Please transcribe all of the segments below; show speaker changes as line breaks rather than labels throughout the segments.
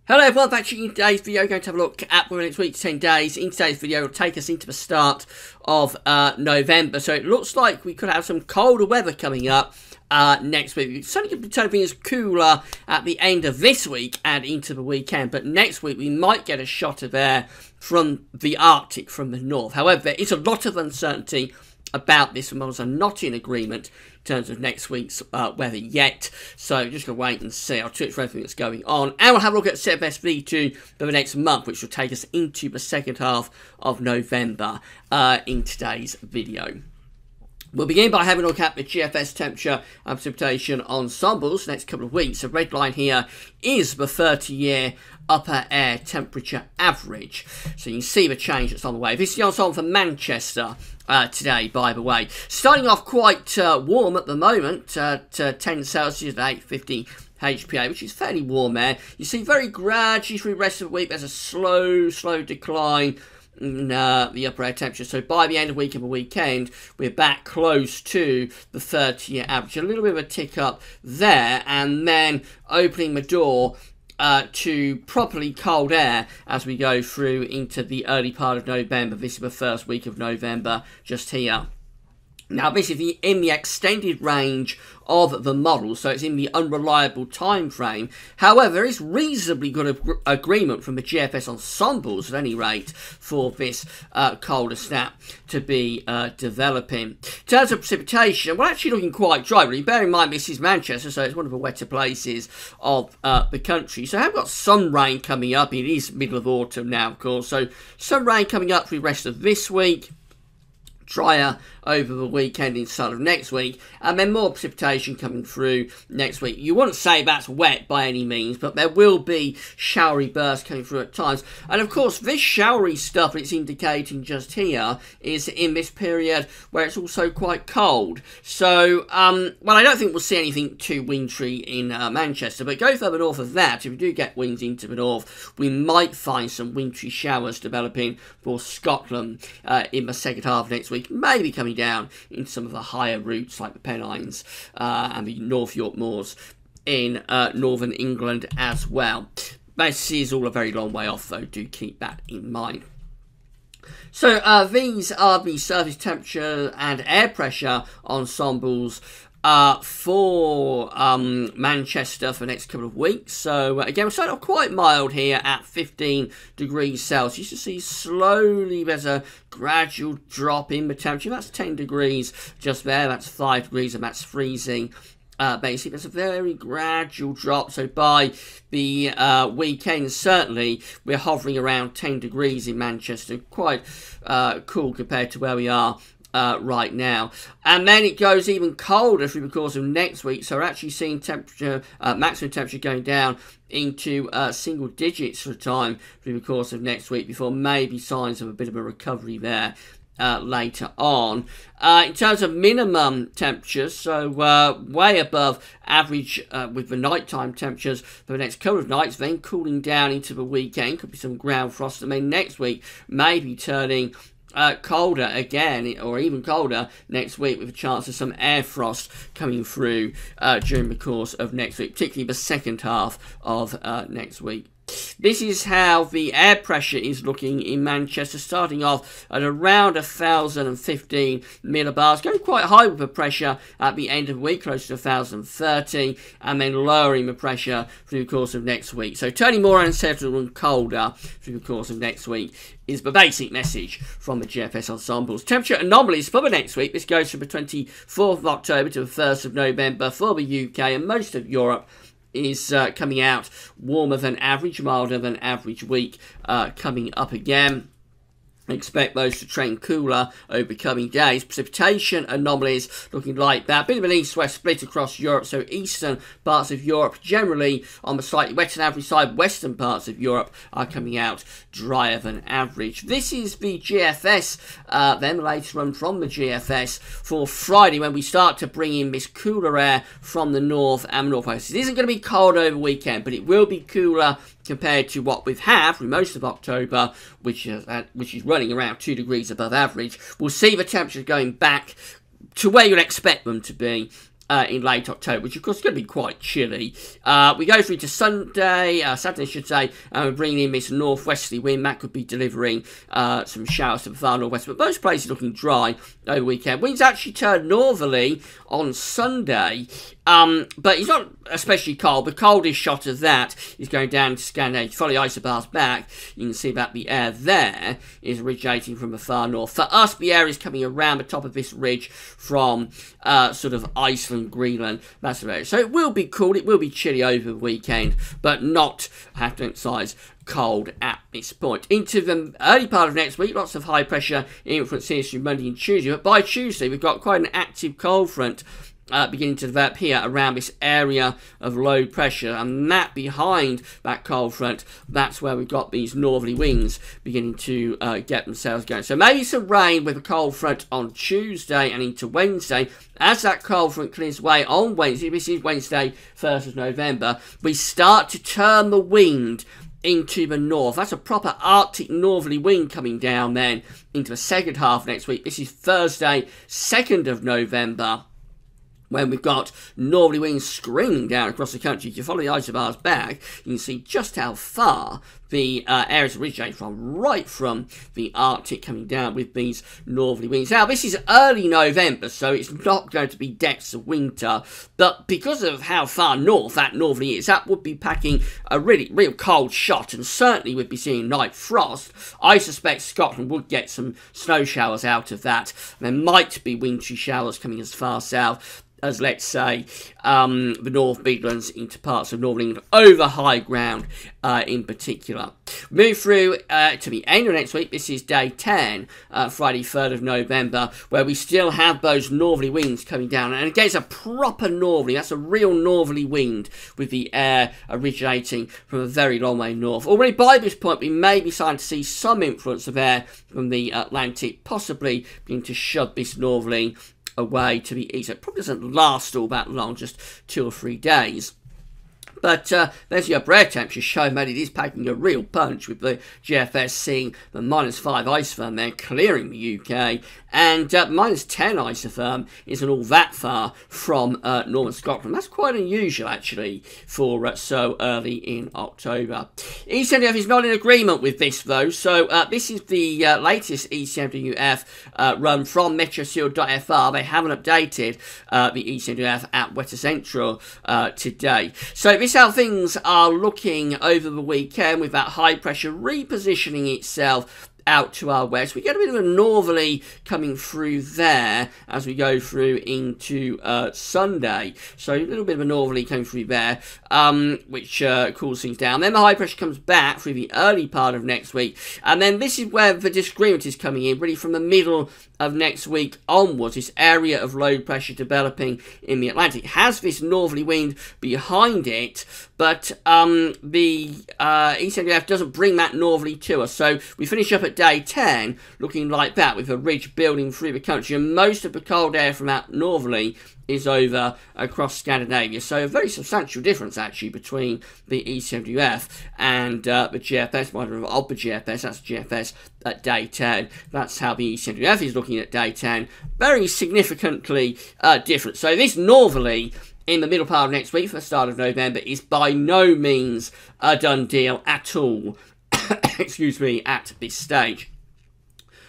Hello everyone, back to today's video. We're going to have a look at the next week, 10 days. In today's video, will take us into the start of November. So it looks like we could have some colder weather coming up next week. It's certainly going to be turning things cooler at the end of this week and into the weekend. But next week, we might get a shot of air from the Arctic, from the north. However, there is a lot of uncertainty about this, and models are not in agreement in terms of next week's weather yet. So just going to wait and see. I'll touch for everything that's going on. And we'll have a look at CFS V2 for the next month, which will take us into the second half of November in today's video. We'll begin by having a look at the GFS temperature and precipitation ensembles next couple of weeks. The red line here is the 30-year upper air temperature average. So you can see the change that's on the way. This is the ensemble for Manchester today, by the way. Starting off quite warm at the moment, at 10 Celsius at 850 HPA, which is fairly warm air. You see very gradually through the rest of the week, there's a slow decline in the upper air temperature. So by the end of the week and the weekend, we're back close to the 30-year average. A little bit of a tick up there, and then opening the door to properly cold air as we go through into the early part of November. This is the first week of November just here. Now, this is in the extended range of the model, so it's in the unreliable time frame. However, there is reasonably good agreement from the GFS ensembles, at any rate, for this colder snap to be developing. In terms of precipitation, we're actually looking quite dry, really. Bear in mind, this is Manchester, so it's one of the wetter places of the country. So I've got some rain coming up. It is middle of autumn now, of course, so some rain coming up for the rest of this week. Drier over the weekend instead of next week, and then more precipitation coming through next week. You wouldn't say that's wet by any means, but there will be showery bursts coming through at times. And of course, this showery stuff it's indicating just here is in this period where it's also quite cold. So, well, I don't think we'll see anything too wintry in Manchester, but go further north of that, if we do get winds into the north, we might find some wintry showers developing for Scotland in the second half of next week, maybe coming down into some of the higher routes like the Pennines and the North York Moors in northern England as well. This is all a very long way off, though. Do keep that in mind. So these are the surface temperature and air pressure ensembles for Manchester for the next couple of weeks. So again, we're starting off quite mild here at 15 degrees Celsius. You see slowly there's a gradual drop in the temperature. That's 10 degrees just there. That's 5 degrees and that's freezing. Basically, there's a very gradual drop. So by the weekend, certainly, we're hovering around 10 degrees in Manchester. Quite cool compared to where we are right now. And then it goes even colder through the course of next week. So we're actually seeing temperature, maximum temperature going down into single digits for a time through the course of next week before maybe signs of a bit of a recovery there later on. In terms of minimum temperatures, so way above average with the nighttime temperatures for the next couple of nights, then cooling down into the weekend. Could be some ground frost, and then next week maybe turning colder again, or even colder next week, with a chance of some air frost coming through during the course of next week, particularly the second half of next week. This is how the air pressure is looking in Manchester, starting off at around 1,015 millibars, going quite high with the pressure at the end of the week, close to 1,030, and then lowering the pressure through the course of next week. So turning more unsettled and colder through the course of next week is the basic message from the GFS ensembles. Temperature anomalies for the next week. This goes from the 24th of October to the 1st of November for the UK and most of Europe. Is coming out warmer than average, milder than average week coming up again. Expect those to trend cooler over coming days. Precipitation anomalies looking like that. Bit of an east-west split across Europe, so eastern parts of Europe generally on the slightly wetter than average side. Western parts of Europe are coming out drier than average. This is the GFS, then the latest run from the GFS for Friday, when we start to bring in this cooler air from the north and northwest. It isn't going to be cold over the weekend, but it will be cooler compared to what we've had through most of October, which is running around 2 degrees above average. We'll see the temperatures going back to where you'd expect them to be in late October, which of course is going to be quite chilly. We go through to Saturday, I should say, and we're bringing in this northwesterly wind. That could be delivering some showers to the far northwest, but most places looking dry over the weekend. Winds actually turn northerly on Sunday, but it's not especially cold. The coldest shot of that is going down to Scandinavia. Follow the isobars back, you can see that the air there is originating from the far north. For us, the air is coming around the top of this ridge from sort of Iceland, Greenland, that sort of area. So it will be cool, it will be chilly over the weekend, but not, I have to emphasise, cold at this point. Into the early part of next week, lots of high pressure influencing us through Monday and Tuesday, but by Tuesday we've got quite an active cold front beginning to develop here around this area of low pressure, and that behind that cold front, that's where we've got these northerly winds beginning to get themselves going. So maybe some rain with a cold front on Tuesday and into Wednesday. As that cold front clears away on Wednesday, this is Wednesday 1st of November, we start to turn the wind into the north. That's a proper Arctic northerly wind coming down then into the second half next week. This is Thursday 2nd of November, when we've got northerly winds screaming down across the country. If you follow the isobars back, you can see just how far the areas originate from, right from the Arctic coming down with these northerly winds. Now, this is early November, so it's not going to be depths of winter, but because of how far north that northerly is, that would be packing a real cold shot, and certainly would be seeing night frost. I suspect Scotland would get some snow showers out of that. There might be wintry showers coming as far south as, let's say, the North Midlands into parts of Northern England, over high ground in particular. Move through to the end of next week. This is day 10, Friday 3rd of November, where we still have those northerly winds coming down. And again, it's a proper northerly, that's a real northerly wind with the air originating from a very long way north. Already by this point, we may be starting to see some influence of air from the Atlantic, possibly beginning to shove this northerly away to the east. It probably doesn't last all that long, just 2 or 3 days. But there's your upper air temperature showing that it is packing a real punch, with the GFS seeing the -5 isotherm there clearing the UK, and -10 isotherm isn't all that far from northern Scotland. That's quite unusual, actually, for so early in October. ECMWF is not in agreement with this, though, so this is the latest ECMWF run from metroshield.fr. They haven't updated the ECMWF at Wetter Central today. So this is how things are looking over the weekend, with that high pressure repositioning itself out to our west. We get a bit of a northerly coming through there as we go through into Sunday. So a little bit of a northerly coming through there, which cools things down. Then the high pressure comes back through the early part of next week. And then this is where the disagreement is coming in, really from the middle of next week onwards. This area of low pressure developing in the Atlantic has this northerly wind behind it, but the ECMWF doesn't bring that northerly to us. So we finish up at day 10 looking like that, with a ridge building through the country, and most of the cold air from that northerly is over across Scandinavia. So a very substantial difference, actually, between the ECMWF and the GFS, of the GFS. That's GFS at day 10. That's how the ECMWF is looking at day 10. Very significantly different. So this northerly in the middle part of next week, for the start of November, is by no means a done deal at all. Excuse me, at this stage.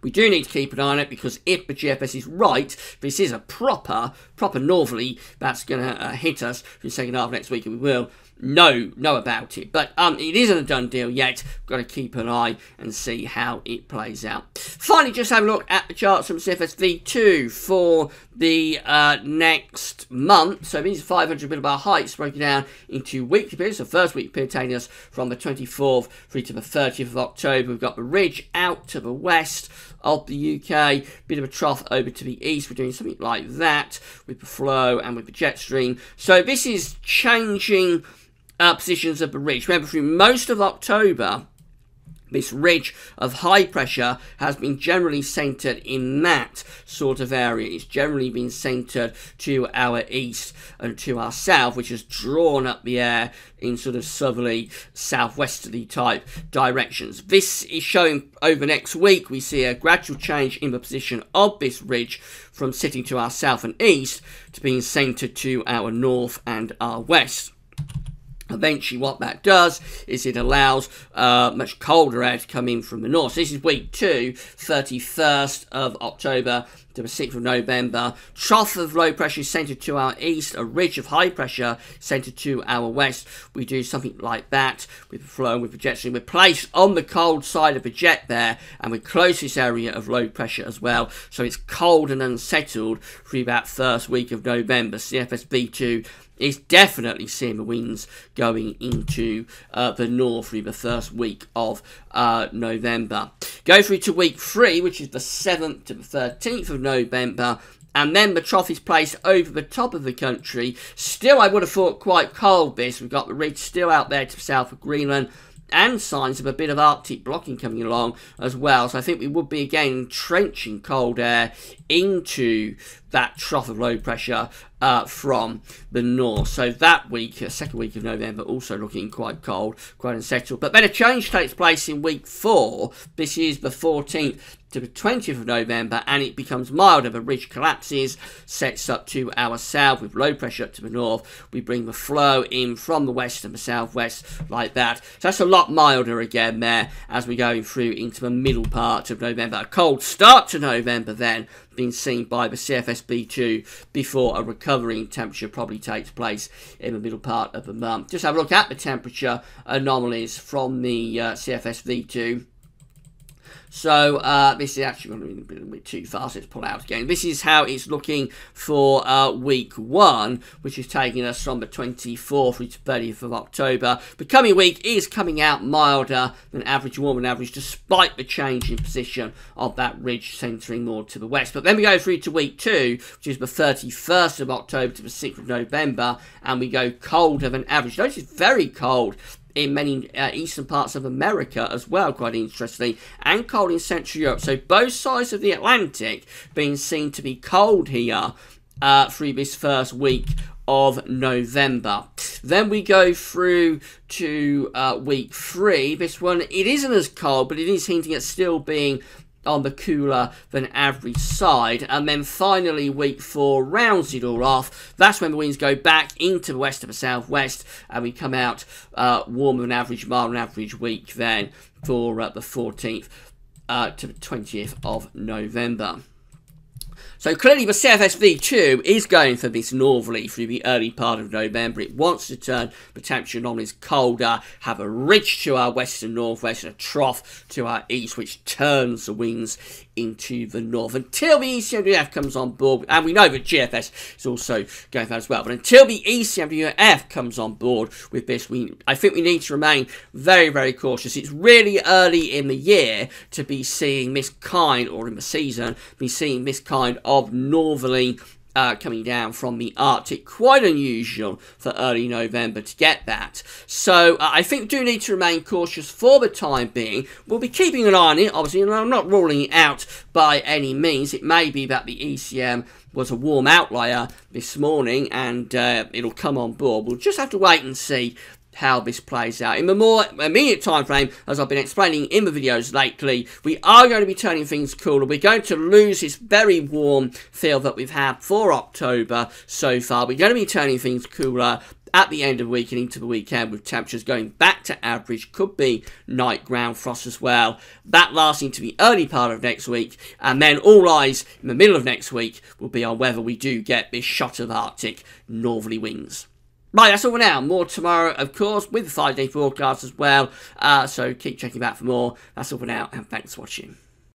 We do need to keep an eye on it, because if the GFS is right, this is a proper northerly that's going to hit us for the second half of next week, and we will know about it. But it isn't a done deal yet. We've got to keep an eye and see how it plays out. Finally, just have a look at the charts from CFS V2 for the next month. So these are 500 millibar heights broken down into weekly periods. So first week period taking us from the 24th through to the 30th of October. We've got the ridge out to the west of the UK, bit of a trough over to the east. We're doing something like that with the flow and with the jet stream. So this is changing positions of the ridge. Remember, through most of October, This ridge of high pressure has been generally centred in that sort of area. It's generally been centred to our east and to our south, which has drawn up the air in sort of southerly, southwesterly type directions. This is showing over next week. We see a gradual change in the position of this ridge from sitting to our south and east to being centred to our north and our west. Eventually what that does is it allows much colder air to come in from the north. So this is week 2, 31st of October to the 6th of November. Trough of low pressure is centred to our east, a ridge of high pressure centred to our west. We do something like that with the flow and with projection. We're placed on the cold side of the jet there, and we're close to this area of low pressure as well. So it's cold and unsettled through that first week of November. CFS V2 is definitely seeing the winds going into the north through the first week of November. Go through to week 3, which is the 7th to the 13th of November, and then the trough is placed over the top of the country. Still, I would have thought quite cold this. We've got the ridge still out there to the south of Greenland, and signs of a bit of Arctic blocking coming along as well. So I think we would be again entrenching cold air into that trough of low pressure from the north. So that week, second week of November, also looking quite cold, quite unsettled. But then a change takes place in week 4. This is the 14th to the 20th of November, and it becomes milder. The ridge collapses, sets up to our south with low pressure up to the north. We bring the flow in from the west and the southwest like that. So that's a lot milder again there as we're going through into the middle part of November. A cold start to November then being seen by the CFS V2 before a recovery in temperature probably takes place in the middle part of the month. Just have a look at the temperature anomalies from the CFS V2. So this is actually going to be a little bit too fast. Let's pull out again. This is how it's looking for week 1, which is taking us from the 24th through to 30th of October. The coming week is coming out milder than average, warmer than average, despite the change in position of that ridge centering more to the west. But then we go through to week 2, which is the 31st of October to the 6th of November, and we go colder than average. Notice it's very cold in many eastern parts of America as well, quite interestingly, and cold in Central Europe. So both sides of the Atlantic being seen to be cold here through this first week of November. Then we go through to week 3. This one, it isn't as cold, but it is hinting at still being on the cooler than average side. And then finally week 4 rounds it all off. That's when the winds go back into the west of the southwest, and we come out warmer than average, milder than average week then for the 14th to the 20th of November. So clearly the CFS V2 is going for this northerly through the early part of November. It wants to turn the temperature anomalies colder, have a ridge to our west and northwest, and a trough to our east, which turns the winds into the north. Until the ECMWF comes on board, and we know that GFS is also going for that as well, but until the ECMWF comes on board with this, I think we need to remain very, very cautious. It's really early in the year to be seeing this kind, or in the season, be seeing this kind of northerly coming down from the Arctic. Quite unusual for early November to get that. So I think we do need to remain cautious for the time being. We'll be keeping an eye on it, obviously, and I'm not ruling it out by any means. It may be that the ECM was a warm outlier this morning and it'll come on board. We'll just have to wait and see how this plays out. In the more immediate time frame, as I've been explaining in the videos lately, we are going to be turning things cooler. We're going to lose this very warm feel that we've had for October so far. We're going to be turning things cooler at the end of the week and into the weekend, with temperatures going back to average. Could be night ground frost as well. That lasting to the early part of next week, and then all eyes in the middle of next week will be on whether we do get this shot of Arctic northerly winds. Right, that's all for now. More tomorrow, of course, with the 5-day forecast as well. So keep checking back for more. That's all for now, and thanks for watching.